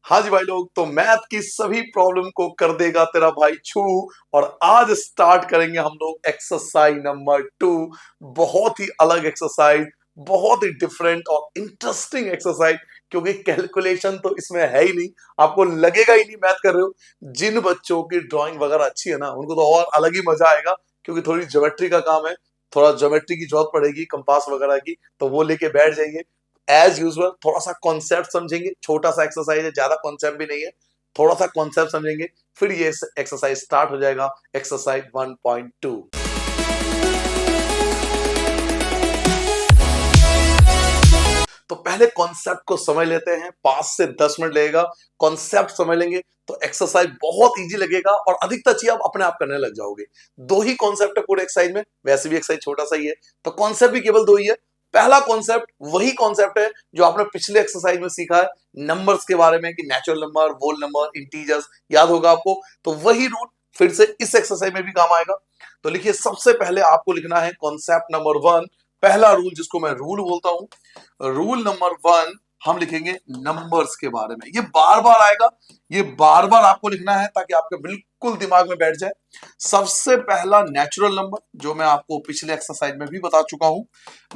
हाँ जी भाई लोग, तो मैथ की सभी प्रॉब्लम को कर देगा तेरा भाई छू। और आज स्टार्ट करेंगे हम लोग एक्सरसाइज नंबर 2। बहुत ही अलग एक्सरसाइज, बहुत ही डिफरेंट और इंटरेस्टिंग एक्सरसाइज, क्योंकि कैलकुलेशन तो इसमें है ही नहीं। आपको लगेगा ही नहीं मैथ कर रहे हो। जिन बच्चों की ड्राइंग वगैरह अच्छी है ना, उनको तो और अलग ही मजा आएगा, क्योंकि थोड़ी ज्योमेट्री का काम है। थोड़ा ज्योमेट्री की जरूरत पड़ेगी, कंपास वगैरह की, तो वो लेके बैठ जाइए। एज यूजुअल थोड़ा सा कॉन्सेप्ट समझेंगे, छोटा सा एक्सरसाइज है, ज्यादा कॉन्सेप्ट भी नहीं है। थोड़ा सा कॉन्सेप्ट समझेंगे, फिर ये एक्सरसाइज स्टार्ट हो जाएगा। एक्सरसाइज 1.2। तो पहले कॉन्सेप्ट को समझ लेते हैं, 5 से 10 मिनट लगेगा। कॉन्सेप्ट समझ लेंगे तो एक्सरसाइज बहुत इजी लगेगा और अधिकतर चीज आप अपने आप करने लग जाओगे। दो ही कॉन्सेप्ट है पूरे एक्सरसाइज में, वैसे भी एक्सरसाइज छोटा सा ही है, तो कॉन्सेप्ट भी केवल दो ही है। पहला कॉन्सेप्ट वही कॉन्सेप्ट है जो आपने पिछले एक्सरसाइज में सीखा है, नंबर्स के बारे में, कि natural number, whole number, integers, याद होगा आपको। तो वही रूल फिर से इस एक्सरसाइज में भी काम आएगा। तो लिखिए, सबसे पहले आपको लिखना है कॉन्सेप्ट नंबर 1। पहला रूल, जिसको मैं रूल बोलता हूं, रूल नंबर 1, हम लिखेंगे नंबर्स के बारे में। ये बार बार आएगा, ये बार बार आपको लिखना है ताकि आपके बिल्कुल दिमाग में बैठ जाए। सबसे पहला नेचुरल नंबर, जो मैं आपको पिछले एक्सरसाइज में भी बता चुका हूं।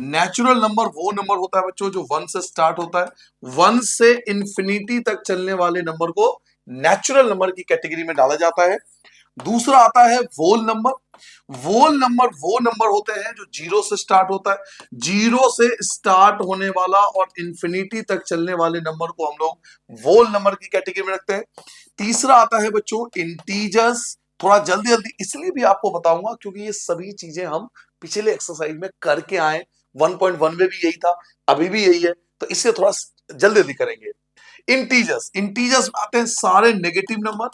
नेचुरल नंबर वो नंबर होता है बच्चों जो 1 से स्टार्ट होता है। 1 से इंफिनिटी तक चलने वाले नंबर को नेचुरल नंबर की कैटेगरी में डाला जाता है। दूसरा आता है वोल नंबर। वोल नंबर वो नंबर होते हैं जो 0 से स्टार्ट होता है। 0 से स्टार्ट होने वाला और इंफिनिटी तक चलने वाले नंबर को हम लोग वोल नंबर की कैटेगरी में रखते हैं। तीसरा आता है बच्चों इंटीजर्स। थोड़ा जल्दी जल्दी इसलिए भी आपको बताऊंगा क्योंकि ये सभी चीजें हम पिछले एक्सरसाइज में करके आए। 1.1 में भी यही था, अभी भी यही है, तो इससे थोड़ा जल्दी जल्दी करेंगे। इंटीजर्स, इंटीजर्स में आते हैं सारे नेगेटिव नंबर,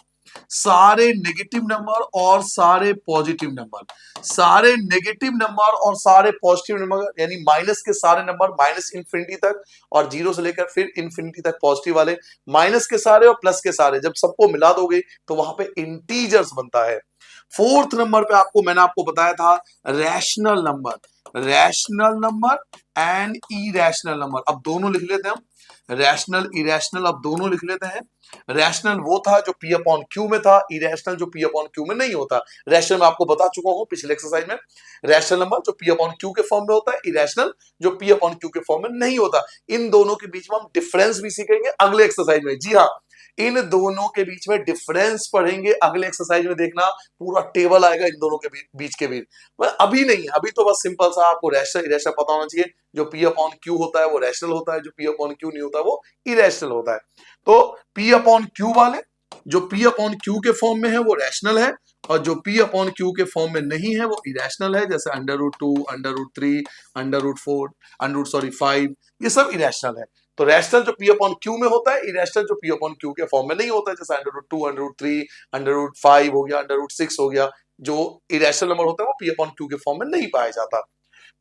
सारे नेगेटिव नंबर और सारे पॉजिटिव नंबर। सारे नेगेटिव नंबर और सारे पॉजिटिव नंबर, यानी माइनस के सारे नंबर, माइनस इंफिनिटी तक और 0 से लेकर फिर इंफिनिटी तक पॉजिटिव वाले, माइनस के सारे और प्लस के सारे, जब सबको मिला दोगे तो वहां पे इंटीजर्स बनता है। फोर्थ नंबर पे आपको मैंने आपको बताया था rational number. Rational number and irrational number, अब दोनों लिख लेते हैं हम। रैशनल इरेशनल अब दोनों लिख लेते हैं। रैशनल वो था जो पी अपॉन क्यू में था, इरेशनल जो पी अपॉन क्यू में नहीं होता। रैशनल मैं आपको बता चुका हूं पिछले एक्सरसाइज में। रैशनल नंबर जो पी अपॉन क्यू के फॉर्म में होता है, इरेशनल जो पी अपॉन क्यू के फॉर्म में नहीं होता। इन दोनों के बीच में हम डिफरेंस भी सीखेंगे अगले एक्सरसाइज में। जी हाँ, इन दोनों के बीच में डिफरेंस पढ़ेंगे अगले एक्सरसाइज में। देखना, पूरा टेबल आएगा इन दोनों के बीच के बीच। अभी नहीं, अभी तो बस सिंपल सा आपको रैशनल इरेशनल पता होना चाहिए। जो पी अपॉन क्यू होता है वो रैशनल होता है, जो पी अपॉन क्यू नहीं होता वो इरेशनल होता है। तो पी अपॉन क्यू वाले, जो पी अपॉन क्यू के फॉर्म में है वो रैशनल है, और जो पी अपॉन क्यू के फॉर्म में नहीं है वो इरेशनल है, जैसे under root 2, under root 3, under root 4, under root 5, ये सब इरेशनल है। तो रैशनल जो पी अपॉन क्यू में होता है, इरेशनल जो पी अपॉन क्यू के फॉर्म में नहीं होता है, जैसे under root 2, under root 3, under root 5 हो गया, अंडर रूट 6 हो गया। जो इरेशनल नंबर होता है वो पी अपॉन क्यू के फॉर्म में नहीं पाया जाता।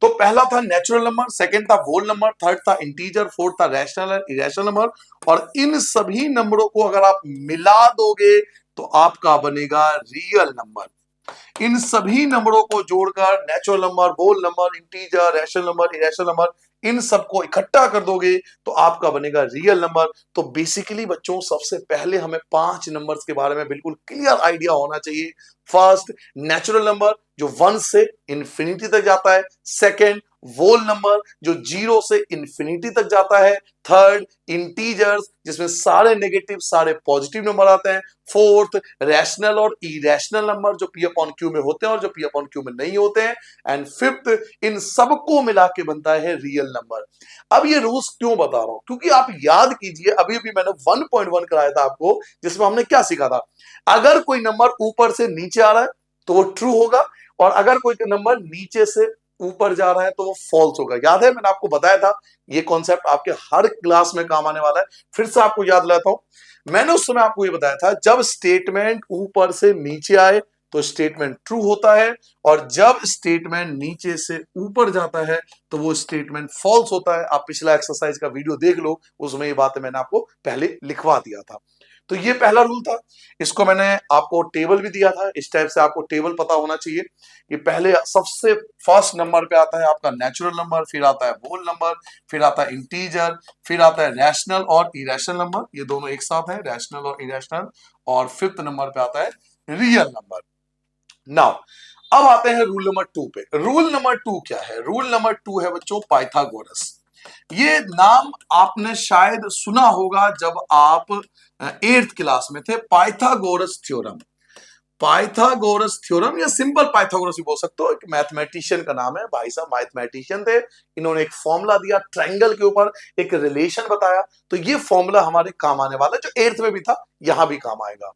तो पहला था नेचुरल नंबर, सेकंड था होल नंबर, थर्ड था इंटीजर, फोर्थ था रैशनल और इरेशनल नंबर। और इन सभी नंबरों को अगर आप मिला दोगे तो आपका बनेगा रियल नंबर। इन सभी नंबरों को जोड़कर natural number, whole number, integer, rational number, irrational number, इन सबको इकट्ठा कर दोगे तो आपका बनेगा रियल नंबर। तो बेसिकली बच्चों, सबसे पहले हमें 5 नंबर्स के बारे में बिल्कुल क्लियर आइडिया होना चाहिए। फर्स्ट, नेचुरल नंबर जो 1 से इंफिनिटी तक जाता है। सेकंड, वोल नंबर जो 0 से इंफिनिटी तक जाता है। थर्ड, इंटीजर्स जिसमें सारे नेगेटिव सारे पॉजिटिव नंबर आते हैं। फोर्थ, रैशनल और इरेशनल नंबर जो पी अपॉन क्यू में होते हैं और जो पी अपॉन क्यू में नहीं होते हैं। एंड फिफ्थ, इन सबको मिला के बनता है रियल नंबर। अब ये रूल्स क्यों बता रहा हूं, क्योंकि आप याद कीजिए, अभी अभी मैंने 1.1 कराया था आपको, जिसमें हमने क्या सीखा था। अगर कोई नंबर ऊपर से नीचे आ रहा है तो वो ट्रू होगा, और अगर कोई नंबर नीचे से ऊपर जा रहा है तो वो फॉल्स होगा। याद है, मैंने आपको बताया था। ये कॉन्सेप्ट आपके हर क्लास में काम आने वाला है। फिर से आपको याद दिलाता हूं, मैंने उस समय आपको ये बताया था, जब स्टेटमेंट ऊपर से नीचे आए तो स्टेटमेंट ट्रू होता है, और जब स्टेटमेंट नीचे से ऊपर जाता है तो वो स्टेटमेंट फॉल्स होता है। आप पिछला एक्सरसाइज का वीडियो देख लो, उसमें ये बातें मैंने आपको पहले लिखवा दिया था। तो ये पहला रूल था। इसको मैंने आपको टेबल भी दिया था, इस टाइप से आपको टेबल पता होना चाहिए कि पहले सबसे फर्स्ट नंबर पे आता है आपका नेचुरल नंबर, फिर आता है होल नंबर, फिर आता है इंटीजर, फिर आता है रैशनल और इरेशनल नंबर, ये दोनों एक साथ है, रैशनल और इरेशनल, और फिफ्थ नंबर पे आता है रियल नंबर। नाउ अब आते हैं रूल नंबर 2 पे। रूल नंबर 2 क्या है? रूल नंबर 2 है बच्चों पाइथागोरस। ये नाम आपने शायद सुना होगा जब आप 8th क्लास में थे, पाइथागोरस थ्योरम। पाइथागोरस थ्योरम या सिंपल पाइथागोरस भी बोल सकते हो, एक मैथमेटिशियन का नाम है, भाई साहब मैथमेटिशियन थे, इन्होंने एक फॉर्मूला दिया, ट्रायंगल के ऊपर एक रिलेशन बताया, तो ये फॉर्मूला हमारे काम आने वाला है, जो 8th में भी था यहां भी काम आएगा।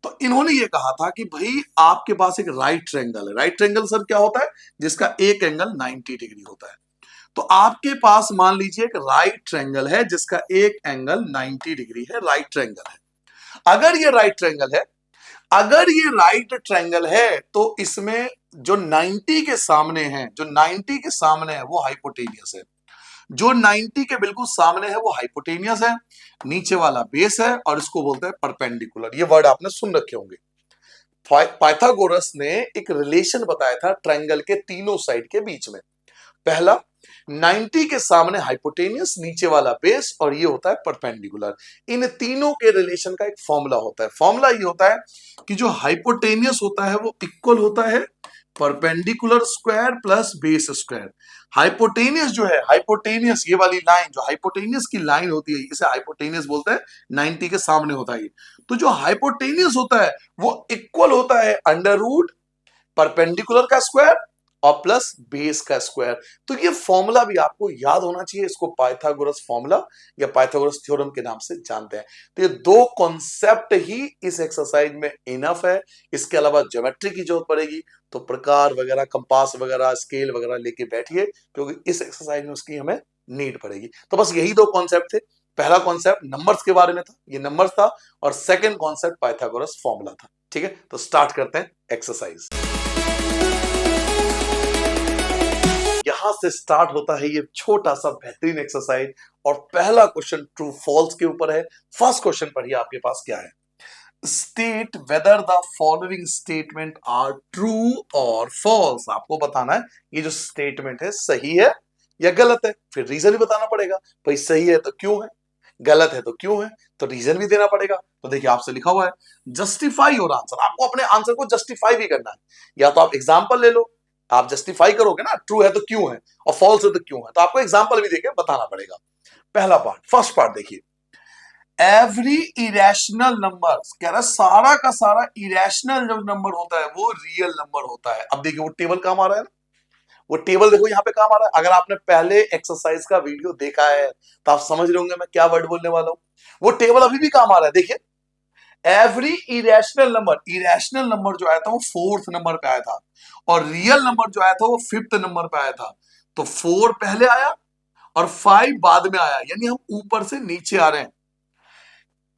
तो इन्होंने ये कहा था कि भाई आपके पास एक राइट ट्रायंगल है। राइट ट्रायंगल सर क्या होता है? जिसका एक एंगल 90 डिग्री होता है। तो आपके पास मान लीजिए एक राइट ट्रायंगल है जिसका एक एंगल 90 डिग्री है, राइट ट्रायंगल है। अगर ये राइट ट्रायंगल है, अगर ये राइट ट्रायंगल है तो इसमें जो 90 के सामने है, जो 90 के सामने है वो हाइपोटेनियस है, जो 90 के बिल्कुल सामने है वो हाइपोटेनियस है, नीचे वाला बेस है, और इसको बोलते हैं परपेंडिकुलर। ये वर्ड आपने सुन रखे होंगे। पाइथागोरस ने एक रिलेशन बताया था ट्रायंगल के तीनों साइड के बीच में। पहला, 90 के सामने हाइपोटेनियस, नीचे वाला बेस, और ये होता है परपेंडिकुलर। इन तीनों के रिलेशन का एक फॉर्मूला होता है। फॉर्मूला ये होता है कि जो हाइपोटेनियस होता है वो इक्वल होता है perpendicular square plus base square. Hypotenuse जो है, हाइपोटेनियस ये वाली लाइन, जो हाइपोटेनियस की लाइन होती है, इसे हाइपोटेनियस बोलते हैं, 90 के सामने होता है। तो जो हाइपोटेनियस होता है वो इक्वल होता है अंडर रूट परपेंडिकुलर का स्क्वायर और प्लस बेस का स्क्वायर। तो ये फॉर्मूला भी आपको याद होना चाहिए, इसको पाइथागोरस फॉर्मूला या पाइथागोरस थ्योरम के नाम से जानते हैं। तो ये दो कॉन्सेप्ट ही इस एक्सरसाइज में इनफ है। इसके अलावा ज्योमेट्री की जरूरत पड़ेगी तो प्रकार वगैरह, कंपास वगैरह, स्केल वगैरह लेके बैठिए, क्योंकि इस एक्सरसाइज में उसकी हमें नीड पड़ेगी। तो बस यही दो कॉन्सेप्ट थे। पहला कॉन्सेप्ट नंबर्स के बारे में था, ये नंबर्स था, और सेकंड कॉन्सेप्ट पाइथागोरस फॉर्मूला था। ठीक है, तो स्टार्ट करते हैं एक्सरसाइज। यहां से स्टार्ट होता है ये छोटा सा बेहतरीन एक्सरसाइज, और पहला क्वेश्चन ट्रू फॉल्स के ऊपर है। फर्स्ट क्वेश्चन पढ़िए आपके पास क्या है। State whether the following statement are true और फॉल्स। आपको बताना है ये जो स्टेटमेंट है सही है या गलत है, फिर रीजन भी बताना पड़ेगा। भाई सही है तो क्यों है, गलत है तो क्यों है, तो रीजन भी देना पड़ेगा। तो देखिए आपसे लिखा हुआ है जस्टिफाई योर आंसर। आपको अपने आंसर को जस्टिफाई भी करना है। या तो आप एग्जांपल ले लो, आप जस्टिफाई करोगे ना, ट्रू है तो क्यों है और फॉल्स है तो क्यों है, तो आपको एग्जांपल भी देके बताना पड़ेगा। पहला पार्ट, फर्स्ट पार्ट देखिए, एवरी इरेशनल नंबर, कह रहा है सारा का सारा इरेशनल जो नंबर होता है वो रियल नंबर होता है। अब देखिए वो टेबल काम आ रहा है ना, वो टेबल देखो यहाँ पे काम आ रहा है। अगर आपने पहले एक्सरसाइज का वीडियो देखा है तो आप समझ रहे होंगे मैं क्या वर्ड बोलने वाला हूं। वो टेबल अभी भी काम आ रहा है। देखिए every irrational number, irrational number जो आया था वो फोर्थ नंबर पे आया था, और रियल नंबर जो आया था वो फिफ्थ नंबर पे आया था। तो 4 पहले आया और 5 बाद में आया, यानी हम ऊपर से नीचे आ रहे हैं।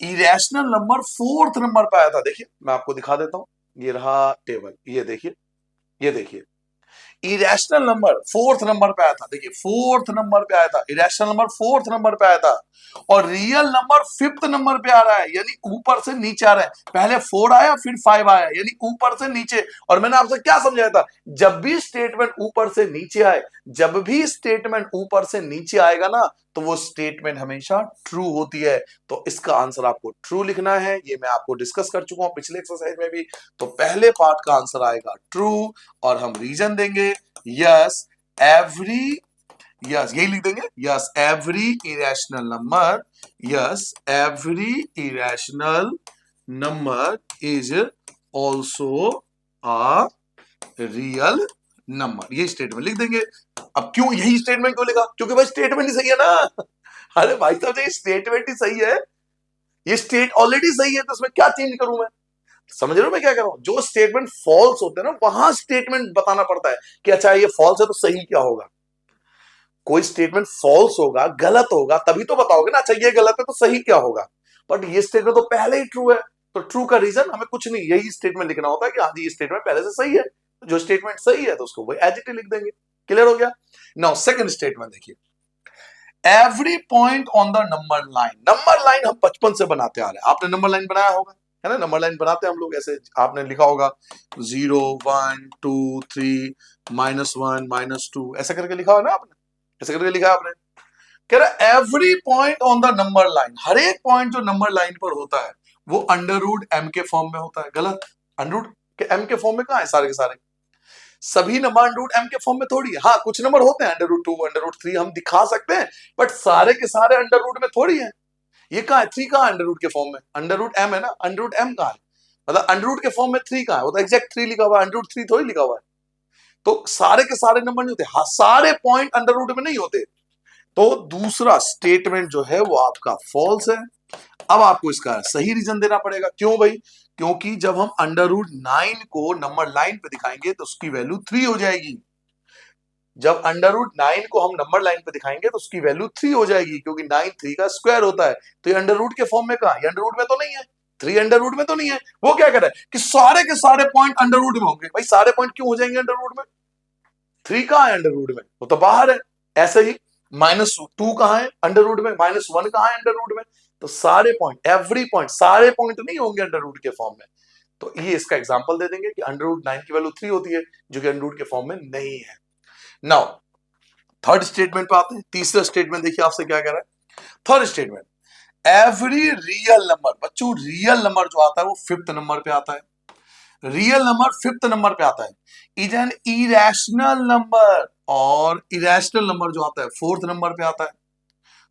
इरेशनल नंबर फोर्थ नंबर पे आया था। देखिए मैं आपको दिखा देता हूं, ये रहा टेबल, ये देखिए, ये देखिए इरेशनल नंबर फोर्थ नंबर पे आया था। देखिए फोर्थ नंबर पे आया था, इरेशनल नंबर फोर्थ नंबर पे आया था, और रियल नंबर फिफ्थ नंबर पे आ रहा है, यानी ऊपर से नीचे आ रहा है। पहले 4 आया फिर 5 आया, यानी ऊपर से नीचे। और मैंने आपसे क्या समझाया था, जब भी स्टेटमेंट ऊपर से नीचे आए, जब भी स्टेटमेंट ऊपर से नीचे आएगा ना, तो वो स्टेटमेंट हमेशा ट्रू होती है। तो इसका आंसर आपको ट्रू लिखना है, ये मैं आपको डिस्कस कर चुका हूं पिछले एक्सरसाइज में भी। तो पहले पार्ट का आंसर आएगा ट्रू, और हम रीजन देंगे यस एवरी, यस यही लिख देंगे, yes every irrational number, yes every irrational number is also a real number. ये स्टेटमेंट लिख देंगे। अब क्यों यही स्टेटमेंट क्यों लिखा, क्योंकि भाई स्टेटमेंट ही सही है ना। अरे भाई साहब ये स्टेटमेंट ही सही है, ये स्टेट ऑलरेडी सही है, तो उसमें क्या चेंज करूं मैं। समझ रहे हो मैं क्या कर रहा हूं। जो स्टेटमेंट फॉल्स होते हैं ना, वहां स्टेटमेंट बताना पड़ता है कि अच्छा ये फॉल्स है तो सही क्या होगा। कोई स्टेटमेंट फॉल्स होगा, गलत होगा, तभी तो बताओगे ना अच्छा ये गलत है तो सही क्या होगा। बट ये स्टेटमेंट तो पहले ही ट्रू है, तो ट्रू का रीजन हमें कुछ नहीं, यही स्टेटमेंट लिखना होता है कि हाँ जी ये स्टेटमेंट पहले से सही है। जो स्टेटमेंट सही है तो उसको वही एज इट इज लिख देंगे। क्लियर हो गया। नाउ सेकंड स्टेटमेंट देखिए, every point on the number line हम बचपन से बनाते आ रहे हैं, आपने नंबर लाइन बनाया होगा, है ना, नंबर लाइन बनाते हैं हम लोग ऐसे, आपने लिखा होगा 0 1 2 3 -1 -2 ऐसा करके लिखा हो ना आपने, ऐसे करके लिखा है आपने। कह रहा every point on the number line, हर एक पॉइंट जो नंबर लाइन पर होता है वो अंडर रूट एम के फॉर्म में होता है। गलत, अंडर रूट के एम के फॉर्म में कहां है सारे के सारे, सभी नंबर अंडर रूट एम के फॉर्म में थोड़ी है। हाँ कुछ नंबर होते हैं अंडर रूट 2 अंडर रूट 3 हम दिखा सकते हैं, बट सारे के सारे अंडर रूट में थोड़ी है। ये कहां है, 3 कहां अंडर रूट के फॉर्म में, अंडर रूट एम है ना, अंडर रूट एम कहां है, मतलब अंडर रूट के फॉर्म में 3 कहां है, वो तो एग्जैक्ट 3 लिखा हुआ है, अंडर रूट 3 थोड़ी लिखा हुआ है। तो सारे के सारे नंबर नहीं होते, हाँ सारे पॉइंट अंडर रूट में नहीं होते। तो दूसरा स्टेटमेंट जो है वो आपका फॉल्स है। अब आपको इसका सही रीजन देना पड़ेगा, क्यों भाई, क्योंकि जब हम अंडर रूट 9 को नंबर लाइन पे दिखाएंगे तो उसकी वैल्यू 3 हो जाएगी। जब अंडर रूट 9 को हम नंबर लाइन पे दिखाएंगे तो उसकी वैल्यू 3 हो जाएगी, क्योंकि 9 3 का स्क्वायर होता है। तो ये अंडर रूट के फॉर्म में कहा, ये अंडर रूट में तो नहीं है, 3 अंडर रूट में तो नहीं है। वो क्या कर रहा है कि सारे के सारे पॉइंट अंडर रूट में होंगे। भाई सारे पॉइंट क्यों हो जाएंगे अंडर रूट में, 3 कहां है अंडर रूट में, वो तो बाहर है। ऐसे ही -2 कहां है अंडर रूट में, -1 कहां है अंडर रूट में। तो सारे पॉइंट, एवरी पॉइंट, सारे पॉइंट नहीं होंगे अंडर रूट के फॉर्म में। तो ये इसका एग्जांपल दे देंगे कि अंडर रूट 9 की वैल्यू 3 होती है, जो कि अंडर रूट के फॉर्म में नहीं है। नाउ थर्ड स्टेटमेंट पे आते हैं। तीसरा स्टेटमेंट देखिए आपसे क्या कह रहा है। Third statement, every real number, बच्चों रियल नंबर जो आता है वो 5th नंबर पे आता है, रियल नंबर 5th नंबर पे आता है। इज एन इरेशनल नंबर, और इरेशनल नंबर जो आता है 4th नंबर पे आता है।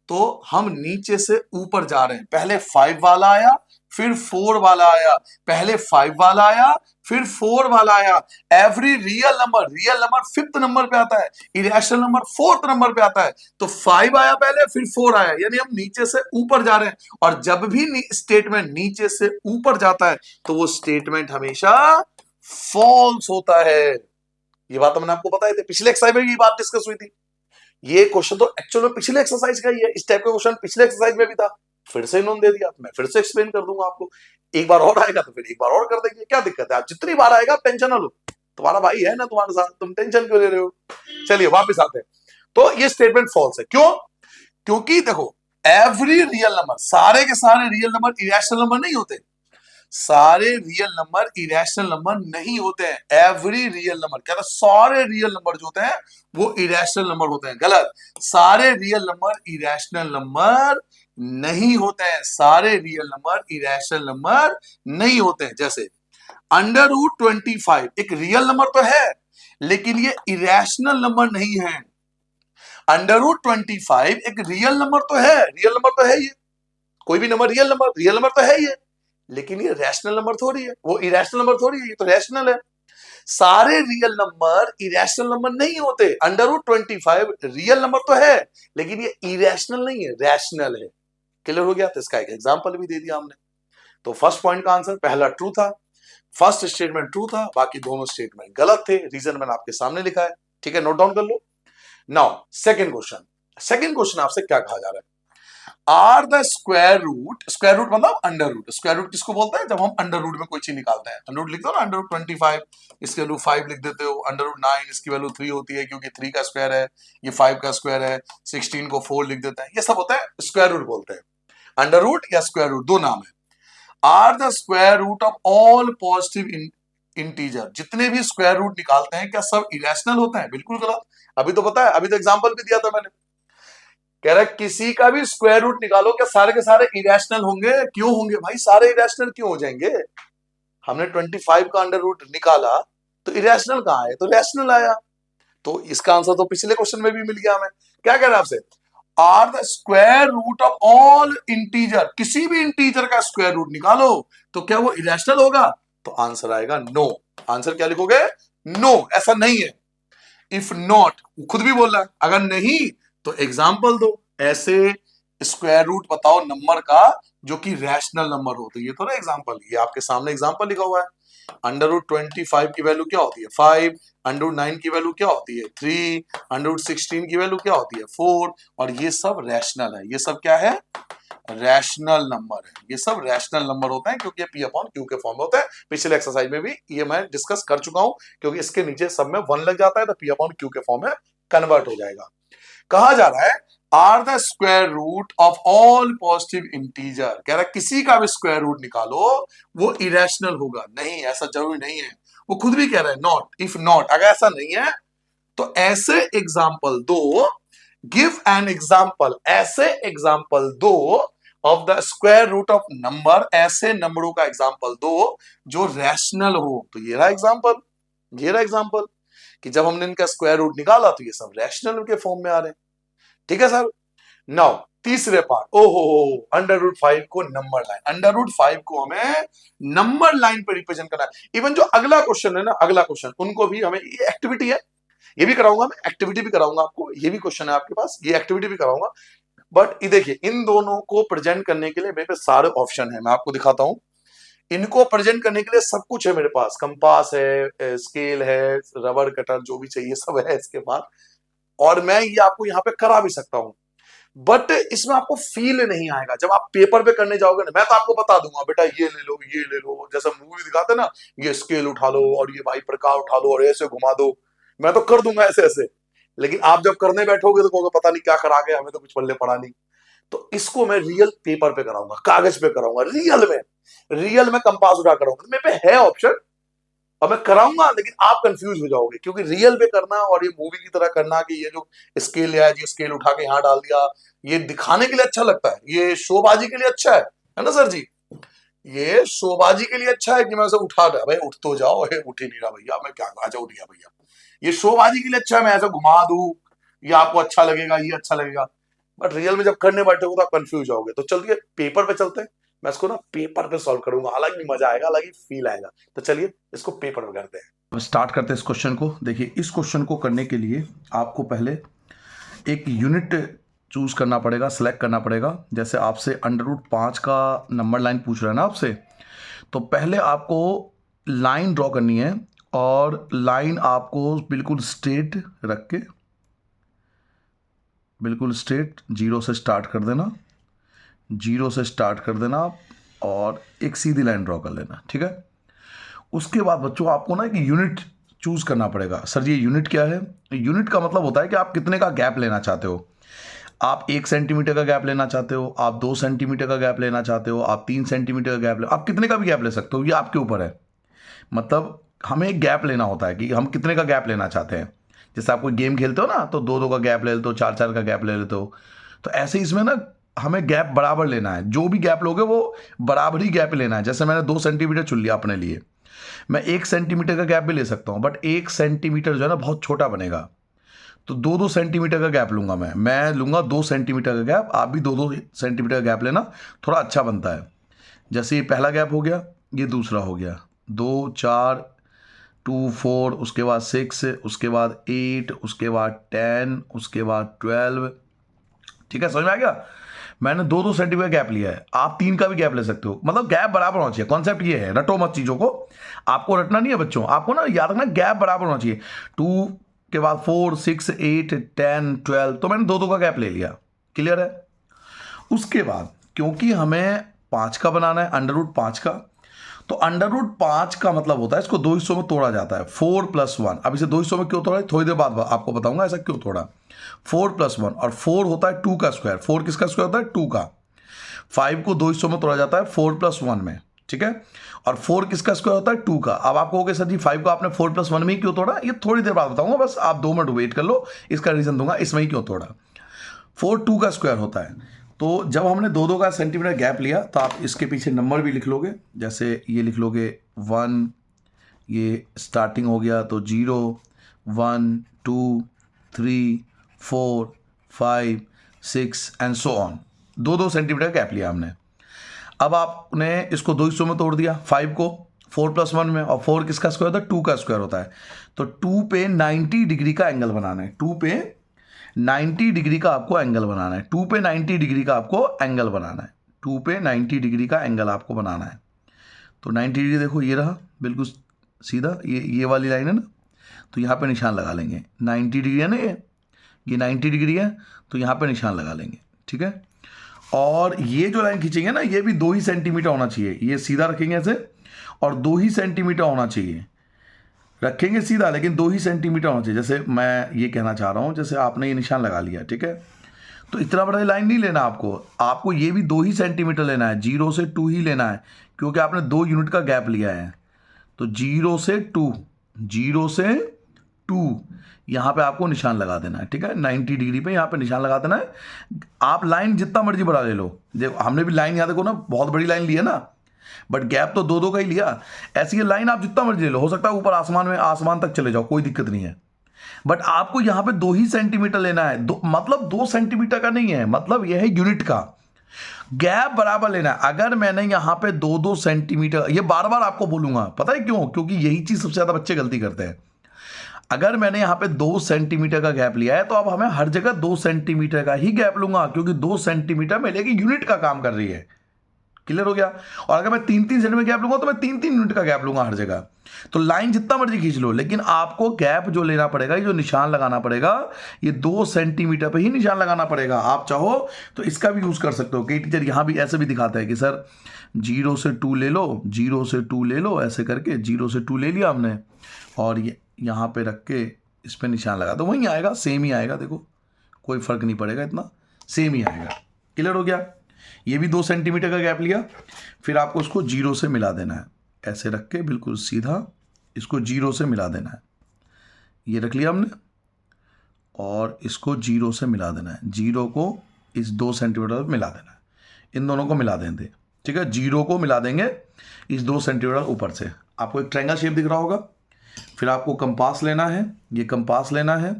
तो हम नीचे से ऊपर जा रहे हैं, पहले 5 वाला आया, फिर 4 वाला आया, पहले 5 वाला आया, फिर 4 वाला आया। Every real number 5th number पे आता है, इरेशनल नंबर 4th नंबर पे आता है। तो 5 आया पहले, फिर 4 आया, यानी हम नीचे से ऊपर जा रहे हैं। और जब भी स्टेटमेंट नीचे से ऊपर जाता है तो वो स्टेटमेंट हमेशा फॉल्स होता है। ये बात मैंने आपको बताई थी, पिछले एक्सरसाइज में भी ये बात डिस्कस हुई थी। ये क्वेश्चन तो एक्चुअल में पिछले एक्सरसाइज का ही है, इस टाइप का क्वेश्चन पिछले एक्सरसाइज में भी था, फिर से इन्होंने दे दिया, मैं फिर से एक्सप्लेन कर दूंगा आपको। एक बार और आएगा तो फिर एक बार और कर देंगे, क्या दिक्कत है, आप जितनी बार आएगा आप टेंशन ना लो, तुम्हारा भाई है ना तुम्हारे साथ, तुम टेंशन क्यों ले रहे हो। चलिए वापस आते हैं। तो ये स्टेटमेंट फॉल्स है, क्यों, क्योंकि देखो एवरी रियल नंबर, सारे के सारे रियल नंबर इरेशनल नंबर नहीं होते, सारे रियल नंबर इरेशनल नंबर नहीं होते हैं। एवरी रियल नंबर, क्या था, सारे रियल नंबर जो होते हैं वो इरेशनल नंबर होते हैं। गलत, सारे रियल नंबर इरेशनल नंबर नहीं होते हैं, सारे रियल नंबर इरेशनल नंबर नहीं होते हैं। जैसे अंडर रूट 25 एक रियल नंबर तो है, लेकिन ये इरेशनल नंबर नहीं है। अंडर रूट 25 एक रियल नंबर तो है, रियल नंबर तो है ये, कोई भी नंबर रियल नंबर तो है ये, लेकिन ये रैशनल नंबर थोड़ी है, वो इरेशनल नंबर थोड़ी है, ये तो रैशनल है। सारे रियल नंबर इरेशनल नंबर नहीं होते। अंडर रूट 25 रियल नंबर तो है, लेकिन ये इरेशनल नहीं है, रैशनल है। क्लियर हो गया। तो इसका एक एग्जांपल भी दे दिया हमने। तो फर्स्ट पॉइंट का आंसर पहला ट्रू था, फर्स्ट स्टेटमेंट ट्रू था, बाकी दोनों स्टेटमेंट गलत थे। रीजन मैंने आपके सामने लिखा है, ठीक है, नोट डाउन कर लो। Now second question, second question आपसे क्या कहा जा रहा है, आर द स्क्वायर रूट मतलब अंडर रूट, स्क्वायर रूट किसको बोलते हैं, जब हम अंडर रूट में कोई चीज निकालते हैं। अंडर रूट लिखते हो ना, अंडर रूट 25 इसकी वैल्यू 5 लिख देते हो, अंडर रूट 9 इसकी वैल्यू 3 होती है, क्योंकि 3 का स्क्वायर है, ये 5 का स्क्वायर है, 16 को 4 लिख देते हैं, ये सब होता है स्क्वायर रूट बोलते हैं। अंडर रूट या स्क्वायर रूट दो नाम है। Are the square root of all positive integer, जितने भी स्क्वायर रूट निकालते हैं क्या सब इरेशनल होते हैं, बिल्कुल गलत। अभी तो पता है, अभी तो एग्जांपल भी दिया था मैंने, कह रहा है किसी का भी स्क्वायर रूट निकालो, क्या सारे के सारे इरेशनल होंगे, क्यों होंगे भाई, सारे इरेशनल क्यों हो जाएंगे। हमने 25 का अंडर रूट निकाला तो इरेशनल कहां है, तो रैशनल आया। तो इसका आंसर तो पिछले क्वेश्चन में भी मिल गया हमें। क्या कह रहा है आपसे, are the square root of all integer, किसी भी इंटीजर का स्क्वायर रूट निकालो तो क्या वो इरेशनल होगा, तो आंसर आएगा नो। आंसर क्या लिखोगे, नो, ऐसा नहीं है। इफ नॉट, खुद भी बोल रहा है, अगर नहीं तो एग्जाम्पल दो, ऐसे स्क्वायर रूट बताओ नंबर का जो कि रैशनल नंबर हो। तो ये तो ना एग्जाम्पल, ये आपके सामने एग्जाम्पल लिखा हुआ है। अंडर रूट 25 की वैल्यू क्या होती है 5, अंडर रूट 9 की वैल्यू क्या होती है 3, अंडर रूट 16 की वैल्यू क्या होती है 4, और ये सब रैशनल है। ये सब क्या है, रैशनल नंबर है। ये सब रैशनल नंबर होते हैं, क्योंकि ये पी अपॉन क्यू के फॉर्म में होता है। पिछले एक्सरसाइज में भी ये मैं डिस्कस कर चुका हूं, क्योंकि इसके नीचे सब में 1 लग जाता है तो पी अपॉन क्यू के फॉर्म में कन्वर्ट हो जाएगा। कहा जा रहा है are the square root of all positive integer. कह रहा है किसी का भी स्क्वायर रूट निकालो वो इरेशनल होगा। नहीं, ऐसा जरूरी नहीं है, वो खुद भी कह रहा है नॉट, इफ नॉट, अगर ऐसा नहीं है तो ऐसे एग्जाम्पल दो, गिव एन एग्जाम्पल, ऐसे एग्जाम्पल दो of the square root of number, ऐसे नंबरों का एग्जाम्पल दो जो रैशनल हो। तो ये रहा एग्जाम्पल, ये रहा एग्जाम्पल कि जब हमने इनका स्क्वायर रूट निकाला तो ये सब रैशनल के फॉर्म में आ रहे हैं। ठीक है सर। नाउ तीसरे पार्ट, ओहो अंडर रूट 5 को नंबर लाइन, अंडर रूट 5 को हमें नंबर लाइन पे रिप्रेजेंट करना है। इवन जो अगला क्वेश्चन है ना, अगला क्वेश्चन, उनको भी हमें, ये एक्टिविटी है, ये भी कराऊंगा मैं, एक्टिविटी भी कराऊंगा आपको, ये भी क्वेश्चन है आपके पास, ये एक्टिविटी भी कराऊंगा। बट ये देखिए, इन दोनों को प्रेजेंट करने के लिए मेरे पास सारे ऑप्शन है, मैं आपको दिखाता हूं। इनको प्रेजेंट करने के लिए सब कुछ है मेरे पास, कंपास है, स्केल है, रबर कटर, जो भी चाहिए सब है इसके पास, और मैं ये आपको यहाँ पे करा भी सकता हूँ। बट इसमें आपको फील नहीं आएगा जब आप पेपर पे करने जाओगे ना। मैं तो आपको बता दूंगा बेटा ये ले लो, ये ले लो, जैसा मूवी दिखाते ना, ये स्केल उठा लो और ये भाई प्रकार उठा लो और ऐसे घुमा दो, मैं तो कर दूंगा ऐसे ऐसे। लेकिन आप जब करने बैठोगे तो कहोगे पता नहीं क्या करा गए, हमें तो कुछ पल्ले पड़ा नहीं। तो इसको मैं रियल पेपर पे कराऊंगा, कागज पे कराऊंगा, रियल में, रियल में कंपास उठा कराऊंगा। मेरे पे है ऑप्शन और मैं कराऊंगा, लेकिन आप कंफ्यूज हो जाओगे क्योंकि रियल पे करना और ये मूवी की तरह करना कि ये जो स्केल लिया है जी, स्केल उठा के यहाँ डाल दिया, ये दिखाने के लिए अच्छा लगता है, ये शोबाजी के लिए अच्छा है ना सर जी? ये शोबाजी के लिए अच्छा है कि मैं ऐसे उठा रहा, भाई उठ तो जाओ, उठ ही नहीं रहा भैया, मैं क्या, अच्छा उठ गया भैया। ये शोबाजी के लिए अच्छा है, मैं ऐसे घुमा दूं, ये आपको अच्छा लगेगा, ये अच्छा लगेगा। बट रियल में जब करने बैठोगे तो आप कंफ्यूज होगे। तो चलिए पेपर पे चलते हैं, मैं इसको ना पेपर पे सॉल्व करूंगा, हालांकि मजा आएगा, हालांकि फील आएगा। तो चलिए इसको पेपर पे करते हैं। अब स्टार्ट करते हैं इस क्वेश्चन को। देखिए इस क्वेश्चन को करने के लिए आपको पहले एक यूनिट चूज करना पड़ेगा, सेलेक्ट करना पड़ेगा। जैसे आपसे अंडर रूट 5 का नंबर लाइन पूछ रहा है ना आपसे, तो पहले आपको लाइन ड्रॉ करनी है और लाइन आपको बिल्कुल स्ट्रेट रख के, बिल्कुल स्ट्रेट, जीरो से स्टार्ट कर देना, जीरो से स्टार्ट कर देना आप, और एक सीधी लाइन ड्रॉ कर लेना। ठीक है। उसके बाद बच्चों आपको ना एक यूनिट चूज करना पड़ेगा। सर जी यूनिट क्या है? यूनिट का मतलब होता है कि आप कितने का गैप लेना चाहते हो। आप 1 सेंटीमीटर का गैप लेना चाहते हो, आप 2 सेंटीमीटर का गैप लेना चाहते हो, आप 3 सेंटीमीटर का गैप ले, आप कितने का भी गैप ले सकते हो, ये आपके ऊपर है। मतलब हमें एक गैप लेना होता है कि हम कितने का गैप लेना चाहते हैं। जैसे आप कोई गेम खेलते हो ना, तो 2-2 का गैप ले लेते हो, 4-4 का गैप ले लेते हो। तो ऐसे इसमें ना हमें गैप बराबर लेना है, जो भी गैप लोगे वो बराबर ही गैप लेना है। जैसे मैंने 2 सेंटीमीटर चुन लिया अपने लिए, मैं 1 सेंटीमीटर का गैप भी ले सकता हूँ, बट 1 सेंटीमीटर जो है ना बहुत छोटा बनेगा, तो 2-2 सेंटीमीटर का गैप लूंगा मैं लूंगा 2 सेंटीमीटर का गैप, आप भी 2-2 सेंटीमीटर का गैप लेना, थोड़ा अच्छा बनता है। जैसे ये पहला गैप हो गया, ये दूसरा हो गया, 2 4 2 4, उसके बाद 6, उसके बाद 8, उसके बाद 10, उसके बाद 12। ठीक है, समझ में आ गया? मैंने 2-2 सेंटीमीटर गैप लिया है, आप 3 का भी गैप ले सकते हो। मतलब गैप बराबर होना चाहिए, कॉन्सेप्ट ये है, रटो मत चीजों को, आपको रटना नहीं है बच्चों, आपको ना याद रखना गैप बराबर होना चाहिए। 2 के बाद 4 6 8 10 12, तो मैंने 2-2 का गैप ले लिया। क्लियर है? उसके बाद क्योंकि हमें 5 का बनाना है, अंडर रूट 5 का, तो अंडर रूट 5 का मतलब होता है इसको 2 हिस्सों में तोड़ा जाता है, 4 + 1। अब इसे 2 हिस्सों में क्यों तोड़ा है, थोड़ी देर बाद आपको बताऊंगा ऐसा क्यों तोड़ा। 4 + 1, और 4 होता है 2 का स्क्वायर। 4 किसका स्क्वायर होता है? 2 का। 5 को 2 हिस्सों में तोड़ा जाता है 4 + 1 में। ठीक है। और 4 किसका स्क्वायर होता है? 2 का। अब आप कहोगे सर जी 5 को आपने 4 + 1 में ही क्यों तोड़ा? ये थोड़ी देर बाद बताऊंगा, बस आप 2 मिनट वेट कर लो, इसका रीजन दूंगा इसमें ही क्यों तोड़ा। 4 2 का स्क्वायर होता है। तो जब हमने 2-2 का सेंटीमीटर गैप लिया तो आप इसके पीछे नंबर भी लिख लोगे। जैसे ये लिख लोगे 1, ये स्टार्टिंग हो गया तो 0 1 2 3 4 5 6 and so on. 2-2 centimetre gap लिया हमने। अब आपने इसको 2 हिस्सों में तोड़ दिया, 5 को 4 + 1 में, और 4 किसका स्क्वायर होता है? 2 का स्क्वायर होता है। तो 2 पे 90 डिग्री का एंगल बनाना है, 2 पे 90 डिग्री का आपको एंगल बनाना है, 2 पे 90 डिग्री का आपको एंगल बनाना है, 2 पे 90 डिग्री का एंगल आपको बनाना है। तो 90 डिग्री देखो ये रहा बिल्कुल सीधा, ये वाली लाइन है ना, तो यहाँ पे निशान लगा लेंगे। 90 डिग्री है ना, ये 90 डिग्री है, तो यहाँ पे निशान लगा लेंगे। ठीक है। और ये जो लाइन खींचेंगे ना, ये भी 2 ही सेंटीमीटर होना चाहिए, ये सीधा रखेंगे ऐसे, और 2 ही सेंटीमीटर होना चाहिए, रखेंगे सीधा लेकिन 2 ही सेंटीमीटर होना चाहिए। जैसे मैं ये कहना चाह रहा हूँ, जैसे आपने ये निशान लगा लिया, ठीक है, तो इतना बड़ा लाइन नहीं लेना आपको ये भी 2 ही सेंटीमीटर लेना है, 0 से 2 ही लेना है, क्योंकि आपने 2 यूनिट का गैप लिया है। तो 0 से 2, 0 से 2 यहाँ पे आपको निशान लगा देना है, ठीक है। 90 डिग्री पे यहाँ पे निशान लगा देना है। आप लाइन जितना मर्जी बड़ा ले लो, देखो हमने भी लाइन यहाँ देखो ना, बहुत बड़ी लाइन ली है ना, बट गैप तो 2-2 का ही लिया। ऐसी ये लाइन आप जितना मर्जी ले लो, हो सकता है ऊपर आसमान तक चले जाओ, कोई दिक्कत नहीं है। बट आपको यहाँ पे 2 ही सेंटीमीटर लेना है, मतलब 2 सेंटीमीटर का नहीं है, मतलब यह है यूनिट का। गैप बराबर लेना है। अगर मैंने यहाँ पे 2-2 सेंटीमीटर, ये बार बार आपको बोलूंगा, पता है क्यों? क्योंकि यही चीज सबसे ज्यादा बच्चे गलती करते हैं। अगर मैंने यहाँ पे 2 सेंटीमीटर का गैप लिया है, तो अब हमें हर जगह 2 सेंटीमीटर का ही गैप लूंगा, क्योंकि 2 सेंटीमीटर में लेके यूनिट का काम कर रही है। क्लियर हो गया? और अगर मैं 3-3 सेंटीमीटर गैप लूंगा, तो मैं 3-3 यूनिट का गैप लूंगा हर जगह। तो लाइन जितना मर्जी खींच लो, लेकिन आपको गैप जो लेना पड़ेगा, ये जो निशान लगाना पड़ेगा, ये 2 सेंटीमीटर पे ही निशान लगाना पड़ेगा। आप चाहो तो इसका भी यूज कर सकते हो। कई टीचर यहां भी ऐसे भी दिखाते हैं कि सर 0 से 2 ले लो, 0 से 2 ले लो, ऐसे करके 0 से 2 ले लिया हमने, और ये यहां पे रख के इस पे निशान लगा दो, वहीं आएगा, सेम ही आएगा। देखो कोई फर्क नहीं पड़ेगा, इतना सेम ही आएगा। क्लियर हो गया? ये भी 2 सेंटीमीटर का गैप लिया, फिर आपको उसको 0 से मिला देना है, ऐसे रख के बिल्कुल सीधा इसको 0 से मिला देना है। ये रख लिया हमने, और इसको 0 से मिला देना है, 0 को इस 2 सेंटीमीटर में मिला देना है, इन दोनों को मिला देंगे, ठीक है। 0 को मिला देंगे इस 2 सेंटीमीटर ऊपर से। आपको एक ट्रायंगल शेप दिख रहा होगा। फिर आपको कंपास लेना है, ये कंपास लेना है,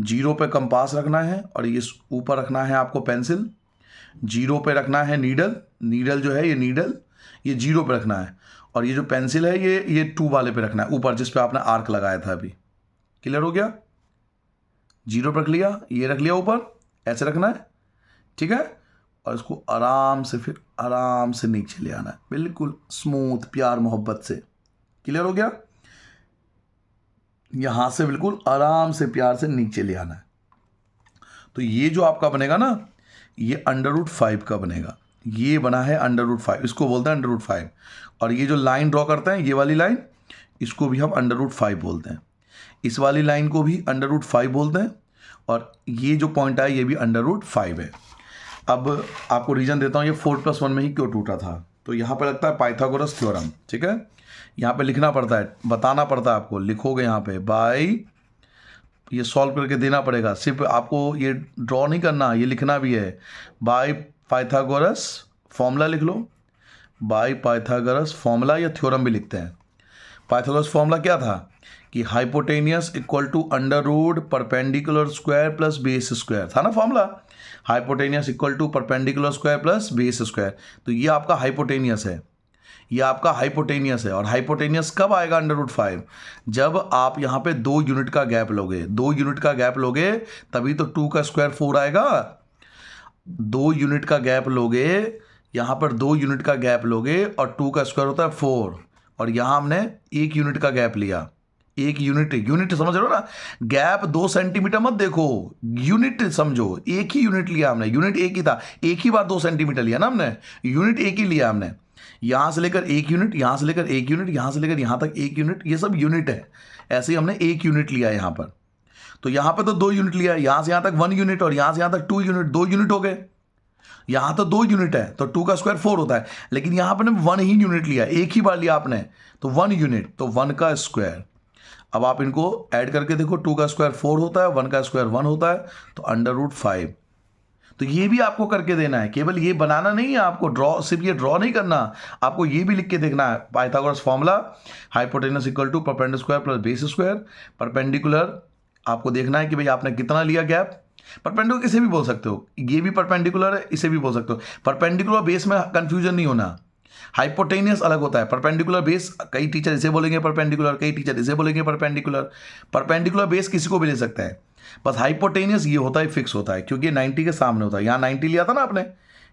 0 पे कंपास रखना है, और ये ऊपर रखना है आपको पेंसिल, 0 पे रखना है नीडल, नीडल जो है ये नीडल ये 0 पे रखना है, और ये जो पेंसिल है ये 2 वाले पे रखना है, ऊपर जिस पे आपने आर्क लगाया था अभी। क्लियर हो गया? 0 पे रख लिया, ये रख लिया ऊपर, ऐसे रखना है, ठीक है। और इसको आराम से फिर आराम से नीचे ले आना है, बिल्कुल स्मूथ, प्यार मोहब्बत से। क्लियर हो गया? यहां से बिल्कुल आराम से प्यार से नीचे ले आना है। तो ये जो आपका बनेगा ना, ये √5 का बनेगा। ये बना है √5, इसको बोलते हैं √5। और ये जो लाइन ड्रॉ करते हैं, ये वाली लाइन, इसको भी हम √5 बोलते हैं। इस वाली लाइन को भी √5 बोलते हैं, और ये जो पॉइंट है ये भी √5 है। अब आपको रीजन देता हूँ ये 4+1 में ही क्यों टूटा था। तो यहाँ पे लगता है पाइथागोरस थ्योरम, ठीक है। यहाँ पे लिखना पड़ता है, बताना पड़ता है आपको, लिखोगे यहाँ पे बाय, ये सॉल्व करके देना पड़ेगा। सिर्फ आपको ये ड्रॉ नहीं करना, ये लिखना भी है, बाय पाइथागोरस फॉर्मूला लिख लो। बाय पाइथागोरस फॉर्मूला या थ्योरम भी लिखते हैं। पाइथागोरस फॉर्मूला क्या था कि hypotenuse equal to √ perpendicular square plus base square था ना formula. Hypotenuse equal to perpendicular square plus base square. तो ये आपका हाइपोटेनियस है, ये आपका हाइपोटेनियस है। और हाइपोटेनियस कब आएगा √5? जब आप यहाँ पे 2 यूनिट का गैप लोगे, 2 यूनिट का गैप लोगे तभी तो 2 का स्क्वायर 4 आएगा। 2 यूनिट का गैप लोगे, यहाँ पर 2 यूनिट का गैप लोगे, और 2 का स्क्वायर होता है 4, और यहाँ हमने 1 यूनिट का गैप लिया। 1 यूनिट समझ रहे हो ना? गैप 2 सेंटीमीटर मत देखो, यूनिट समझो। एक ही यूनिट लिया हमने, यूनिट एक ही था, एक ही बार 2 सेंटीमीटर लिया ना हमने, यूनिट एक ही लिया हमने। यहां से लेकर 1 यूनिट, यहां से लेकर 1 यूनिट, यहां से लेकर यहां तक 1 यूनिट, ये सब यूनिट है। ऐसे ही हमने 1 यूनिट लिया यहां पर। तो यहां पर तो 2 यूनिट लिया, यहां से यहां तक 1 यूनिट, और यहां से यहां तक 2 यूनिट, 2 यूनिट हो गए। यहां तो 2 यूनिट है, तो 2 का स्क्वायर 4 होता है, लेकिन यहां पर 1 ही यूनिट लिया, एक ही बार लिया आपने, तो 1 यूनिट, तो 1 का स्क्वायर। अब आप इनको ऐड करके देखो, 2 का स्क्वायर 4 होता है, 1 का स्क्वायर 1 होता है, तो √5। तो ये भी आपको करके देना है, केवल ये बनाना नहीं है आपको, ड्रॉ, सिर्फ ये ड्रॉ नहीं करना, आपको ये भी लिख के देखना है। Pythagoras formula, hypotenuse equal to perpendicular square plus base square. Perpendicular आपको देखना है कि भाई आपने कितना लिया गैप। परपेंडिकुलर इसे भी बोल सकते हो, ये भी परपेंडिकुलर है, इसे भी बोल सकते हो। परपेंडिकुलर बेस में कंफ्यूजन नहीं होना, हाइपोटेनियस अलग होता है, परपेंडिकुलर बेस कई टीचर इसे बोलेंगे परपेंडिकुलर, कई टीचर इसे बोलेंगे परपेंडिकुलर। परपेंडिकुलर बेस किसी को भी ले सकता है, बस हाइपोटेनियस ये होता है, फिक्स होता है, क्योंकि 90 के सामने होता है। यहाँ 90 लिया था ना आपने,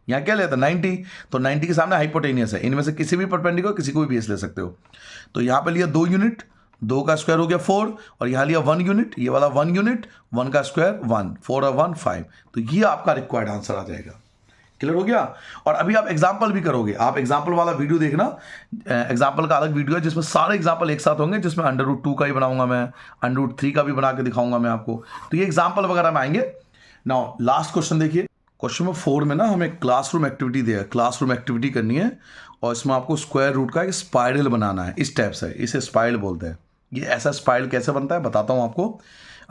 यहाँ क्या लिया था 90, तो 90 के सामने हाइपोटेनियस है। इनमें से किसी भी परपेंडिकुलर किसी को भी बेस ले सकते हो। तो यहाँ पे लिया 2 यूनिट, 2 का स्क्वायर हो गया 4, और यहाँ लिया 1 यूनिट, ये वाला 1 यूनिट, 1 का स्क्वायर 1, 4 और 1 5। तो ये आपका रिक्वायर्ड आंसर आ जाएगा। क्लियर हो गया? और अभी आप एग्जाम्पल भी करोगे, आप एग्जाम्पल वाला वीडियो देखना, एग्जाम्पल का अलग वीडियो है जिसमें सारे एग्जाम्पल एक साथ होंगे, जिसमें √2 का ही बनाऊंगा मैं, √3 का भी बना के दिखाऊंगा मैं आपको। तो ये एग्जाम्पल वगैरह में आएंगे। नाउ लास्ट क्वेश्चन देखिए, क्वेश्चन नंबर 4 में ना हमें क्लासरूम एक्टिविटी दिया है, क्लासरूम एक्टिविटी करनी है और इसमें आपको स्क्वायर रूट का एक स्पाइरल बनाना है। इस टाइप से, इसे स्पाइरल बोलते हैं। ये ऐसा स्पाइरल कैसे बनता है बताता हूँ आपको।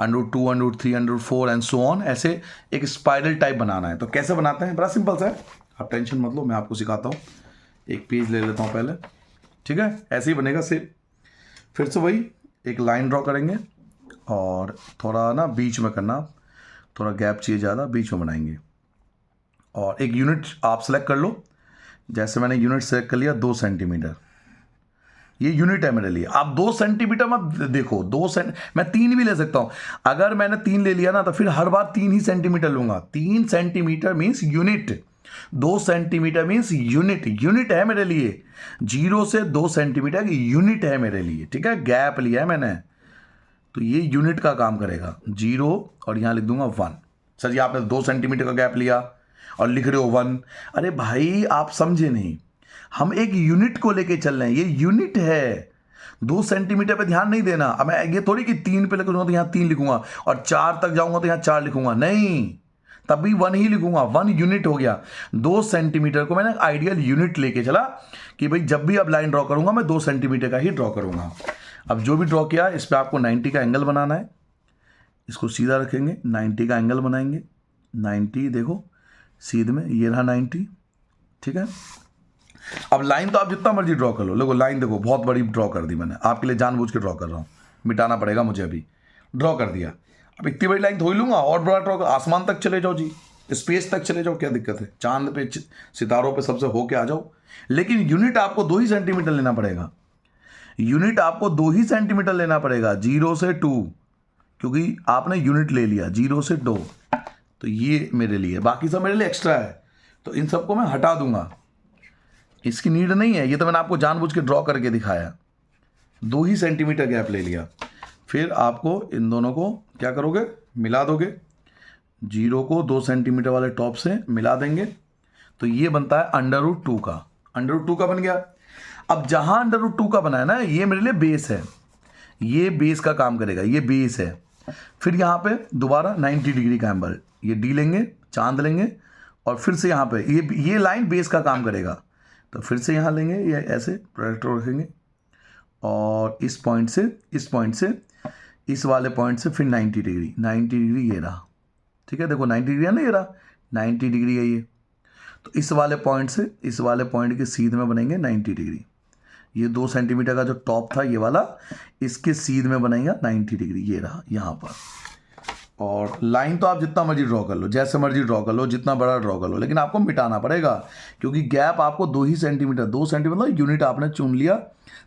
√2, √3, √4 एंड सो ऑन, ऐसे एक स्पाइरल टाइप बनाना है। तो कैसे बनाते हैं, बड़ा सिंपल सा है, आप टेंशन मत लो, मैं आपको सिखाता हूँ। एक पेज ले लेता हूँ पहले, ठीक है, ऐसे ही बनेगा सेम। फिर से वही एक लाइन ड्रॉ करेंगे और थोड़ा ना बीच में करना, थोड़ा गैप चाहिए ज़्यादा, बीच में बनाएंगे। और एक यूनिट आप सेलेक्ट कर लो, जैसे मैंने यूनिट सेलेक्ट कर लिया 2 सेंटीमीटर, ये यूनिट है मेरे लिए। आप 2 सेंटीमीटर मत देखो, 2 मैं 3 भी ले सकता हूं। अगर मैंने 3 ले लिया ना तो फिर हर बार 3 ही सेंटीमीटर लूंगा। 3 centimetre means unit, 2 centimetre means unit, unit है मेरे लिए। 0 से 2 सेंटीमीटर की यूनिट है मेरे लिए, ठीक है। गैप लिया है मैंने, तो ये यूनिट का काम करेगा। 0 और यहां लिख दूंगा 1। सर जी आपने 2 सेंटीमीटर का गैप लिया और लिख रहे हो 1। अरे भाई आप समझे नहीं, हम एक यूनिट को लेके चल रहे हैं, ये यूनिट है। 2 सेंटीमीटर पे ध्यान नहीं देना। अब मैं ये थोड़ी कि 3 पे लिखूंगा तो यहाँ 3 लिखूंगा और 4 तक जाऊंगा तो यहाँ 4 लिखूंगा, नहीं, तब भी 1 ही लिखूंगा। 1 यूनिट हो गया। 2 सेंटीमीटर को मैंने आइडियल यूनिट लेके चला कि भाई जब भी अब लाइन ड्रॉ करूंगा मैं 2 सेंटीमीटर का ही ड्रॉ करूंगा। अब जो भी ड्रॉ किया इस पर आपको 90 का एंगल बनाना है। इसको सीधा रखेंगे, 90 का एंगल बनाएंगे। 90 देखो सीधे में, ये रहा 90, ठीक है। अब लाइन तो आप जितना मर्जी ड्रॉ कर लो। देखो लाइन देखो बहुत बड़ी ड्रॉ कर दी मैंने, आपके लिए जानबूझ के ड्रॉ कर रहा हूँ, मिटाना पड़ेगा मुझे। अभी ड्रॉ कर दिया, अब इतनी बड़ी लाइन थोड़ी लूंगा और बड़ा ड्रॉ कर। आसमान तक चले जाओ जी, स्पेस तक चले जाओ, क्या दिक्कत है, चांद पे सितारों पे सबसे होके आ जाओ। लेकिन यूनिट आपको 2 ही सेंटीमीटर लेना पड़ेगा। यूनिट आपको 2 ही सेंटीमीटर लेना पड़ेगा, 0 से 2, क्योंकि आपने यूनिट ले लिया 0 से 2। तो ये मेरे लिए, बाकी सब मेरे लिए एक्स्ट्रा है, तो इन सबको मैं हटा दूंगा, इसकी नीड नहीं है। ये तो मैंने आपको जानबूझ के ड्रॉ करके दिखाया। 2 ही सेंटीमीटर गैप ले लिया। फिर आपको इन दोनों को क्या करोगे, मिला दोगे। 0 को 2 सेंटीमीटर वाले टॉप से मिला देंगे, तो ये बनता है √2 का। √2 का बन गया। अब जहां √2 का बना है ना, ये मेरे लिए बेस है, ये बेस का काम करेगा, ये बेस है। फिर यहाँ पे दोबारा 90 डिग्री का एंगल, ये डी लेंगे, चांद लेंगे और फिर से यहाँ पे ये लाइन बेस का काम करेगा। तो फिर से यहाँ लेंगे, ये ऐसे प्रोजेक्टर रखेंगे और इस पॉइंट से इस वाले पॉइंट से फिर 90 डिग्री, 90 डिग्री ये रहा, ठीक है। देखो 90 डिग्री है ना, ये रहा 90 डिग्री है ये। तो इस वाले पॉइंट से इस वाले पॉइंट के सीध में बनेंगे 90 डिग्री। ये 2 सेंटीमीटर का जो टॉप था ये वाला, इसके सीध में बनेगा 90 डिग्री, ये रहा यहाँ पर। और लाइन तो आप जितना मर्जी ड्रॉ कर लो, जैसे मर्जी ड्रॉ कर लो, जितना बड़ा ड्रॉ कर लो, लेकिन आपको मिटाना पड़ेगा, क्योंकि गैप आपको 2 ही सेंटीमीटर, 2 सेंटीमीटर मतलब यूनिट आपने चुन लिया,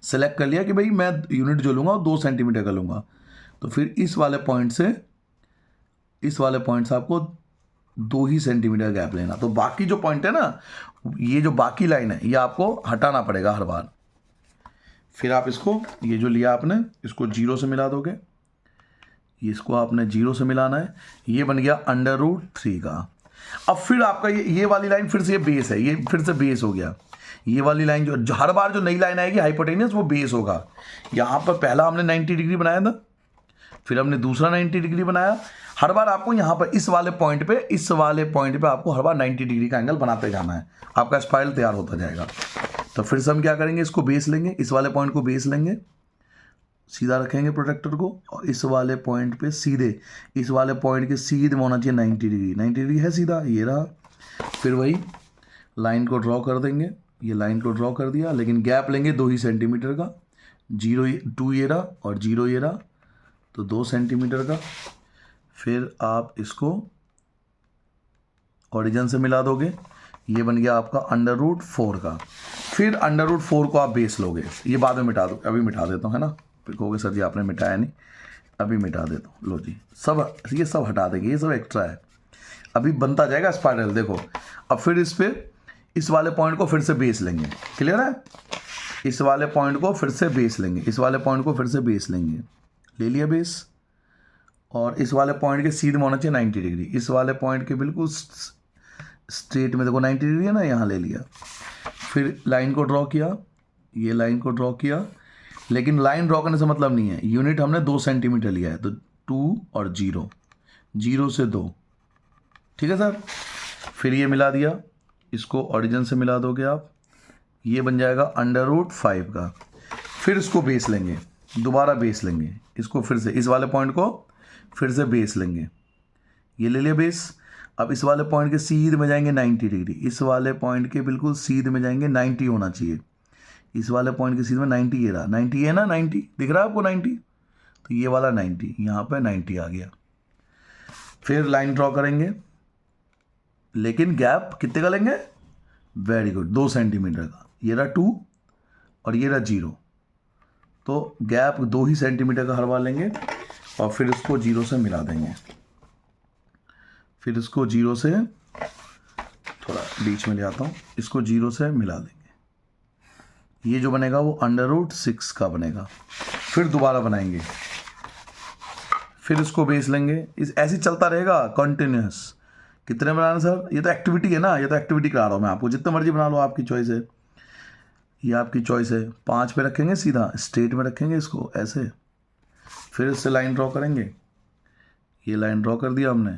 सेलेक्ट कर लिया कि भाई मैं यूनिट जो लूँगा वो 2 सेंटीमीटर का लूँगा। तो फिर इस वाले पॉइंट से आपको 2 ही सेंटीमीटर गैप लेना। तो बाकी जो पॉइंट है ना, ये जो बाकी लाइन है, ये आपको हटाना पड़ेगा हर बार। फिर आप इसको, ये जो लिया आपने, इसको 0 से मिला दोगे, इसको आपने 0 से मिलाना है, ये बन गया √3 का। अब फिर आपका ये वाली लाइन फिर से, ये बेस है, ये फिर से बेस हो गया। ये वाली लाइन जो हर बार जो नई लाइन आएगी हाइपोटेनियस, वो बेस होगा। यहाँ पर पहला हमने 90 डिग्री बनाया था, फिर हमने दूसरा 90 डिग्री बनाया। हर बार आपको यहाँ पर इस वाले पॉइंट पे आपको हर बार 90 डिग्री का एंगल बनाते जाना है, आपका स्पाइरल तैयार होता जाएगा। तो फिर से हम क्या करेंगे, इसको बेस लेंगे, इस वाले पॉइंट को बेस लेंगे, सीधा रखेंगे प्रोटेक्टर को, और इस वाले पॉइंट पे सीधे, इस वाले पॉइंट के सीधे में होना चाहिए 90 डिग्री। 90 डिग्री है सीधा, ये रहा। फिर वही लाइन को ड्रॉ कर देंगे, ये लाइन को ड्रॉ कर दिया, लेकिन गैप लेंगे 2 ही सेंटीमीटर का। 2 ये रहा और 0 ये रहा, तो 2 सेंटीमीटर का। फिर आप इसको ओरिजिन से मिला दोगे, ये बन गया आपका √4 का। फिर √4 को आप बेस लोगे, ये बाद में मिटा दो, अभी मिटा देता हूँ, है ना। फिर कहोगे सर जी आपने मिटाया नहीं, अभी मिटा देता हूँ। लो जी, ये सब हटा देंगे, ये सब एक्स्ट्रा है, अभी बनता जाएगा स्पाइरल। देखो अब फिर इस वाले पॉइंट को फिर से बेस लेंगे, क्लियर है। इस वाले पॉइंट को फिर से बेस लेंगे, इस वाले पॉइंट को फिर से बेस लेंगे, ले लिया बेस। और इस वाले पॉइंट के सीधे में होना चाहिए 90 डिग्री, इस वाले पॉइंट के बिल्कुल स्ट्रेट में, देखो 90 डिग्री है ना, यहाँ ले लिया। फिर लाइन को ड्रॉ किया, ये लाइन को ड्रॉ किया, लेकिन लाइन ड्रॉ करने से मतलब नहीं है, यूनिट हमने 2 सेंटीमीटर लिया है, तो 2 और 0, 0 से 2, ठीक है सर। फिर ये मिला दिया, इसको ओरिजिन से मिला दोगे आप, ये बन जाएगा √5 का। फिर इसको बेस लेंगे, दोबारा बेस लेंगे इसको, फिर से इस वाले पॉइंट को फिर से बेस लेंगे, ये ले लिया बेस। अब इस वाले पॉइंट के सीध में जाएंगे 90 डिग्री, इस वाले पॉइंट के बिल्कुल सीध में जाएंगे, 90 होना चाहिए, इस वाले पॉइंट के सीध में 90 ये रहा, 90 है ना, 90 दिख रहा है आपको 90, तो ये वाला 90, यहाँ पे 90 आ गया। फिर लाइन ड्रॉ करेंगे, लेकिन गैप कितने का लेंगे, वेरी गुड, 2 सेंटीमीटर का। ये रहा 2 और ये रहा 0, तो गैप 2 ही सेंटीमीटर का हर बार लेंगे और फिर इसको 0 से मिला देंगे। फिर इसको 0 से, थोड़ा बीच में ले आता हूँ, इसको 0 से मिला देंगे। ये जो बनेगा वो √6 का बनेगा। फिर दोबारा बनाएंगे, फिर इसको बेस लेंगे, इस ऐसे चलता रहेगा कंटिन्यूस। कितने बनाना सर, ये तो एक्टिविटी है ना, ये तो एक्टिविटी करा रहा हूँ मैं आपको, जितना मर्जी बना लो, आपकी चॉइस है, ये आपकी चॉइस है। 5 पे रखेंगे, सीधा स्ट्रेट में रखेंगे इसको ऐसे, फिर इससे लाइन ड्रॉ करेंगे, ये लाइन ड्रॉ कर दिया हमने,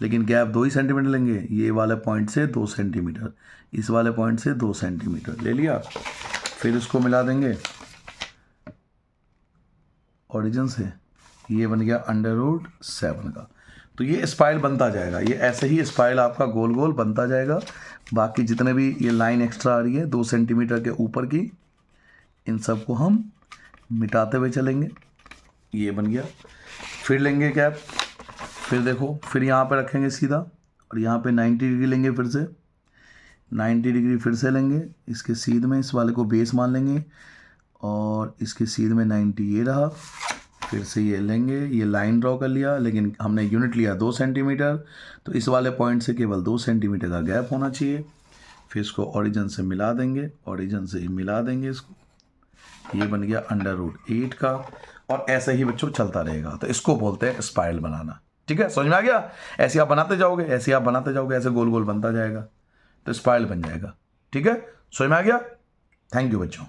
लेकिन गैप 2 ही सेंटीमीटर लेंगे, ये वाले पॉइंट से 2 सेंटीमीटर, इस वाले पॉइंट से 2 सेंटीमीटर ले लिया। फिर इसको मिला देंगे ओरिजिन से, ये बन गया √7 का। तो ये स्पाइरल बनता जाएगा, ये ऐसे ही स्पाइरल आपका गोल गोल बनता जाएगा। बाकी जितने भी ये लाइन एक्स्ट्रा आ रही है 2 सेंटीमीटर के ऊपर की, इन सब को हम मिटाते हुए चलेंगे। ये बन गया। फिर लेंगे कैप, फिर देखो, फिर यहाँ पे रखेंगे सीधा और यहाँ पे 90 डिग्री लेंगे, फिर से 90 डिग्री फिर से लेंगे, इसके सीध में इस वाले को बेस मान लेंगे और इसके सीध में 90 ये रहा। फिर से ये लेंगे, ये लाइन ड्रॉ कर लिया, लेकिन हमने यूनिट लिया 2 सेंटीमीटर, तो इस वाले पॉइंट से केवल 2 सेंटीमीटर का गैप होना चाहिए। फिर इसको ओरिजिन से मिला देंगे, ओरिजिन से मिला देंगे इसको, ये बन गया √8 का। और ऐसे ही बच्चों चलता रहेगा, तो इसको बोलते हैं स्पाइरल बनाना। ठीक है, समझ में आ गया? ऐसे आप बनाते जाओगे, ऐसे आप बनाते जाओगे, ऐसे गोल गोल बनता जाएगा, तो स्पाइरल बन जाएगा। ठीक है, समझ में आ गया? थैंक यू बच्चों।